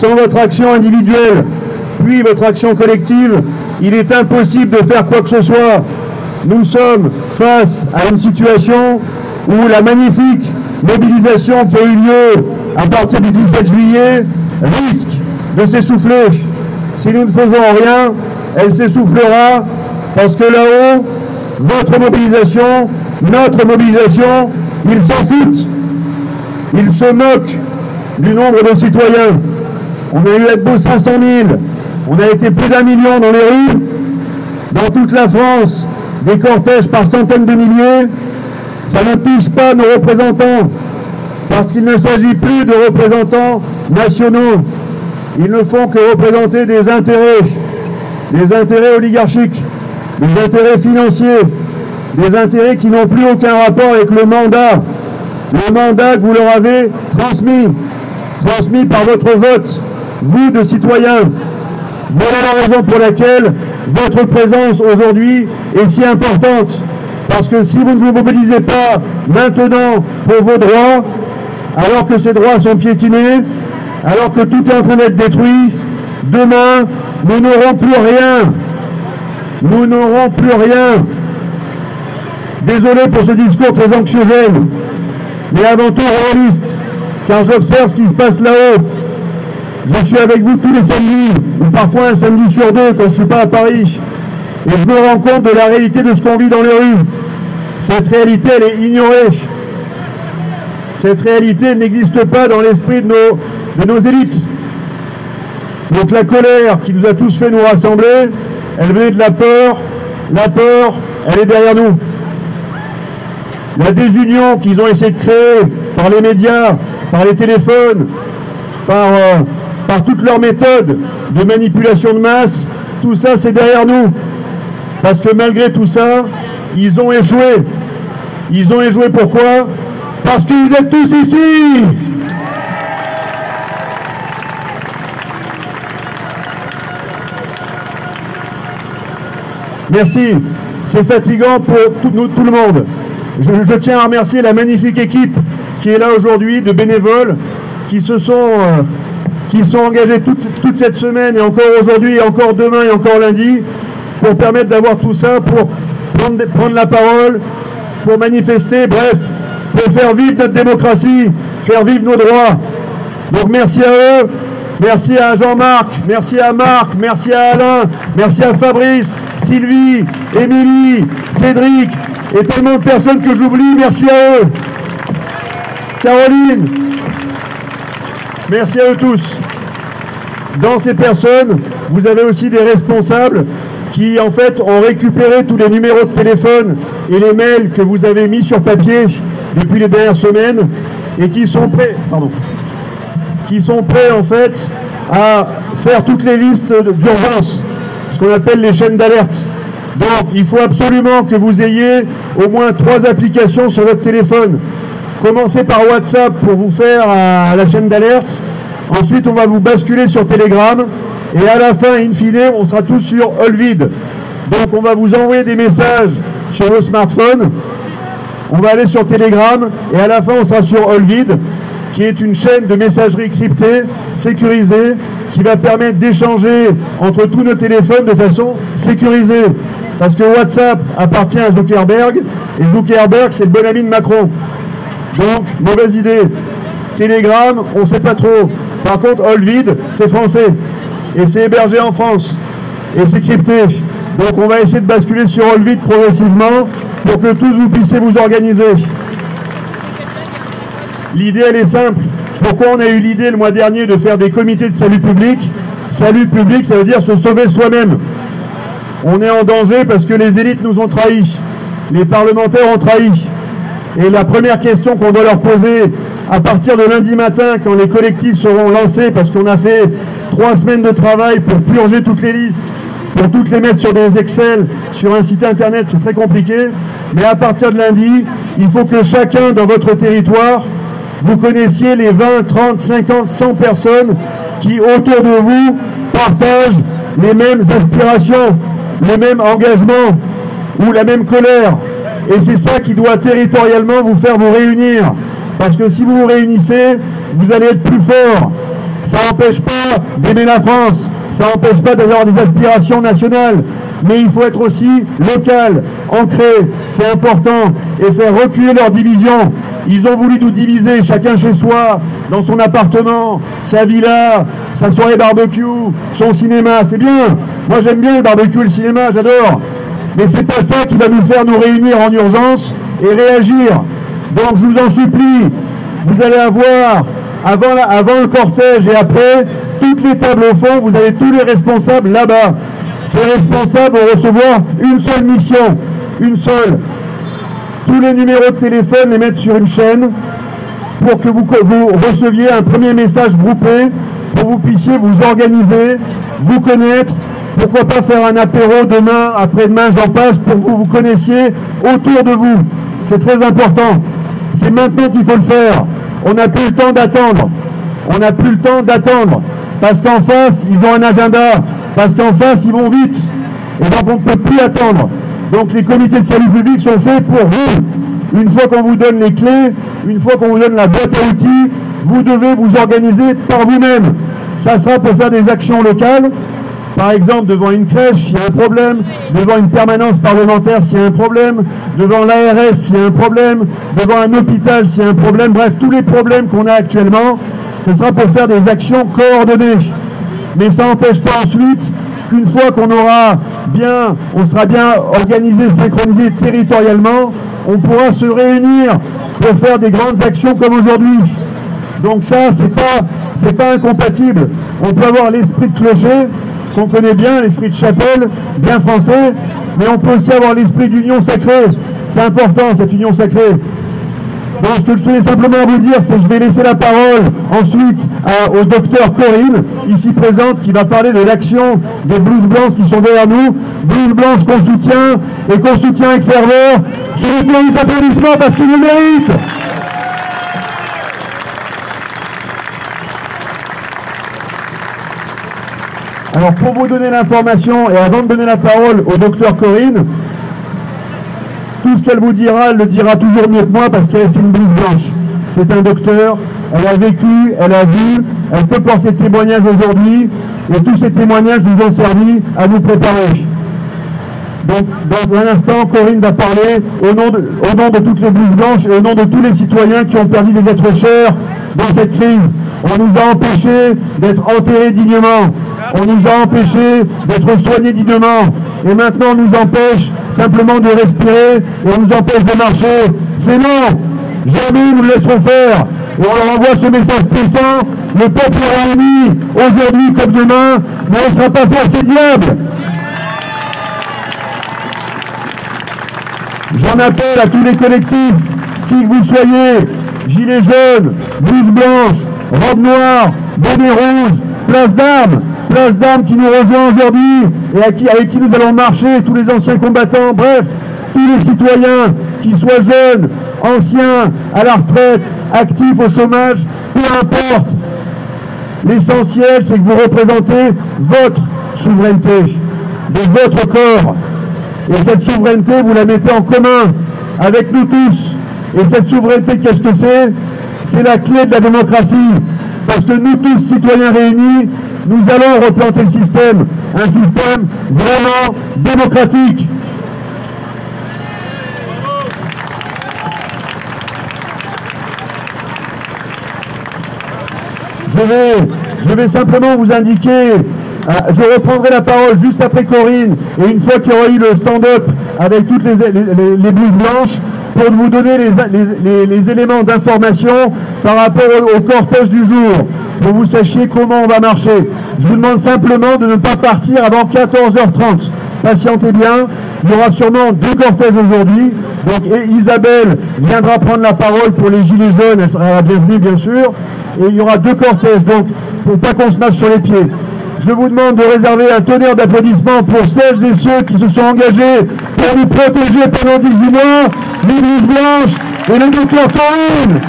Sans votre action individuelle, puis votre action collective, il est impossible de faire quoi que ce soit. Nous sommes face à une situation où la magnifique mobilisation qui a eu lieu à partir du 17 juillet risque de s'essouffler. Si nous ne faisons rien, elle s'essoufflera parce que là-haut, votre mobilisation, notre mobilisation, ils s'en foutent. Ils se moquent du nombre de citoyens. On a eu avec beau 500 000, on a été plus d'1 million dans les rues, dans toute la France, des cortèges par centaines de milliers. Ça ne touche pas nos représentants, parce qu'il ne s'agit plus de représentants nationaux. Ils ne font que représenter des intérêts oligarchiques, des intérêts financiers, des intérêts qui n'ont plus aucun rapport avec le mandat que vous leur avez transmis par votre vote, vous de citoyens. Voilà la raison pour laquelle votre présence aujourd'hui est si importante. Parce que si vous ne vous mobilisez pas maintenant pour vos droits, alors que ces droits sont piétinés, alors que tout est en train d'être détruit, demain, nous n'aurons plus rien. Nous n'aurons plus rien. Désolé pour ce discours très anxiogène, mais avant tout réaliste, car j'observe ce qui se passe là-haut. Je suis avec vous tous les samedis, ou parfois un samedi sur deux quand je ne suis pas à Paris, et je me rends compte de la réalité de ce qu'on vit dans les rues. Cette réalité, elle est ignorée. Cette réalité, elle n'existe pas dans l'esprit de nos élites. Donc la colère qui nous a tous fait nous rassembler, elle venait de la peur. La peur, elle est derrière nous. La désunion qu'ils ont essayé de créer par les médias, par les téléphones, par toutes leurs méthodes de manipulation de masse, tout ça c'est derrière nous. Parce que malgré tout ça, ils ont échoué. Ils ont échoué pourquoi? Parce que vous êtes tous ici. Merci. C'est fatigant pour tout le monde. Je tiens à remercier la magnifique équipe qui est là aujourd'hui, de bénévoles, qui sont engagés toute cette semaine, et encore aujourd'hui, et encore demain, et encore lundi, pour permettre d'avoir tout ça, pour prendre la parole, pour manifester, bref, pour faire vivre notre démocratie, faire vivre nos droits. Donc merci à eux, merci à Jean-Marc, merci à Marc, merci à Alain, merci à Fabrice, Sylvie, Émilie, Cédric, et tellement de personnes que j'oublie, merci à eux. Caroline, merci à eux tous. Dans ces personnes, vous avez aussi des responsables qui en fait ont récupéré tous les numéros de téléphone et les mails que vous avez mis sur papier depuis les dernières semaines et qui sont prêts, en fait à faire toutes les listes d'urgence, ce qu'on appelle les chaînes d'alerte. Donc il faut absolument que vous ayez au moins 3 applications sur votre téléphone. Commencez par WhatsApp pour vous faire à la chaîne d'alerte. Ensuite, on va vous basculer sur Telegram. Et à la fin, in fine, on sera tous sur Olvid. Donc, on va vous envoyer des messages sur vos smartphones. On va aller sur Telegram. Et à la fin, on sera sur Olvid, qui est une chaîne de messagerie cryptée, sécurisée, qui va permettre d'échanger entre tous nos téléphones de façon sécurisée. Parce que WhatsApp appartient à Zuckerberg. Et Zuckerberg, c'est le bon ami de Macron. Donc, mauvaise idée. Telegram, on ne sait pas trop. Par contre, Olvid, c'est français. Et c'est hébergé en France. Et c'est crypté. Donc, on va essayer de basculer sur Olvid progressivement pour que tous vous puissiez vous organiser. L'idée, elle est simple. Pourquoi on a eu l'idée le mois dernier de faire des comités de salut public? Salut public, ça veut dire se sauver soi-même. On est en danger parce que les élites nous ont trahis. Les parlementaires ont trahi. Et la première question qu'on doit leur poser à partir de lundi matin, quand les collectifs seront lancés, parce qu'on a fait 3 semaines de travail pour purger toutes les listes, pour toutes les mettre sur des Excel, sur un site internet, c'est très compliqué. Mais à partir de lundi, il faut que chacun dans votre territoire, vous connaissiez les 20, 30, 50, 100 personnes qui, autour de vous, partagent les mêmes aspirations, les mêmes engagements ou la même colère. Et c'est ça qui doit territorialement vous faire vous réunir. Parce que si vous vous réunissez, vous allez être plus fort. Ça n'empêche pas d'aimer la France, ça n'empêche pas d'avoir des aspirations nationales, mais il faut être aussi local, ancré, c'est important, et faire reculer leurs divisions. Ils ont voulu nous diviser, chacun chez soi, dans son appartement, sa villa, sa soirée barbecue, son cinéma, c'est bien. Moi j'aime bien le barbecue et le cinéma, j'adore. Mais c'est pas ça qui va nous faire nous réunir en urgence et réagir. Donc je vous en supplie, vous allez avoir, avant le cortège et après, toutes les tables au fond, vous avez tous les responsables là-bas. Ces responsables vont recevoir une seule mission, une seule. Tous les numéros de téléphone les mettre sur une chaîne pour que vous receviez un premier message groupé, pour que vous puissiez vous organiser, vous connaître, pourquoi pas faire un apéro demain, après-demain, j'en passe, pour que vous vous connaissiez autour de vous. C'est très important. C'est maintenant qu'il faut le faire. On n'a plus le temps d'attendre. On n'a plus le temps d'attendre. Parce qu'en face, ils ont un agenda. Parce qu'en face, ils vont vite. Et donc, on ne peut plus attendre. Donc, les comités de salut public sont faits pour vous. Une fois qu'on vous donne les clés, une fois qu'on vous donne la boîte à outils, vous devez vous organiser par vous-même. Ça sera pour faire des actions locales. Par exemple, devant une crèche, s'il y a un problème, devant une permanence parlementaire, s'il y a un problème, devant l'ARS, s'il y a un problème, devant un hôpital, s'il y a un problème, bref, tous les problèmes qu'on a actuellement, ce sera pour faire des actions coordonnées. Mais ça n'empêche pas ensuite qu'une fois qu'on on sera bien organisé, synchronisé territorialement, on pourra se réunir pour faire des grandes actions comme aujourd'hui. Donc ça, c'est pas incompatible. On peut avoir l'esprit de clocher, qu'on connaît bien, l'esprit de chapelle, bien français, mais on peut aussi avoir l'esprit d'union sacrée. C'est important, cette union sacrée. Donc ce que je voulais simplement vous dire, c'est que je vais laisser la parole ensuite au docteur Corinne, ici présente, qui va parler de l'action des blouses blanches qui sont derrière nous. Blouses blanches qu'on soutient, et qu'on soutient avec ferveur. Je vous donne des applaudissements parce qu'ils le méritent. Alors pour vous donner l'information, et avant de donner la parole au docteur Corinne, tout ce qu'elle vous dira, elle le dira toujours mieux que moi parce qu'elle c'est une blouse blanche. C'est un docteur, elle a vécu, elle a vu, elle peut porter témoignage aujourd'hui, et tous ces témoignages nous ont servi à nous préparer. Donc dans un instant, Corinne va parler au nom de toutes les blouses blanches et au nom de tous les citoyens qui ont perdu des êtres chers dans cette crise. On nous a empêchés d'être enterrés dignement. On nous a empêchés d'être soignés dignement. Et maintenant, on nous empêche simplement de respirer et on nous empêche de marcher. C'est non. Jamais nous le laisserons faire. Et on leur envoie ce message puissant. Le peuple est réuni aujourd'hui comme demain, mais on ne sera pas fait à ces diables. J'en appelle à tous les collectifs, qui que vous soyez, gilets jaunes, blouses blanches, robes noires, bonnets rouges, place d'armes qui nous rejoint aujourd'hui et avec qui nous allons marcher, tous les anciens combattants, bref, tous les citoyens, qu'ils soient jeunes, anciens, à la retraite, actifs au chômage, peu importe. L'essentiel, c'est que vous représentez votre souveraineté, de votre corps. Et cette souveraineté, vous la mettez en commun avec nous tous. Et cette souveraineté, qu'est-ce que c'est? C'est la clé de la démocratie. Parce que nous tous, citoyens réunis, nous allons replanter le système. Un système vraiment démocratique. Je vais simplement vous indiquer, je reprendrai la parole juste après Corinne, et une fois qu'il y aura eu le stand-up avec toutes les blouses blanches, pour vous donner les éléments d'information par rapport au cortège du jour, pour que vous sachiez comment on va marcher. Je vous demande simplement de ne pas partir avant 14h30. Patientez bien, il y aura sûrement 2 cortèges aujourd'hui. Donc Isabelle viendra prendre la parole pour les gilets jaunes, elle sera la bienvenue bien sûr. Et il y aura 2 cortèges, donc pour pas qu'on se marche sur les pieds. Je vous demande de réserver un tonnerre d'applaudissements pour celles et ceux qui se sont engagés pour nous protéger pendant 18 mois, les blouses blanches et le docteur Corinne.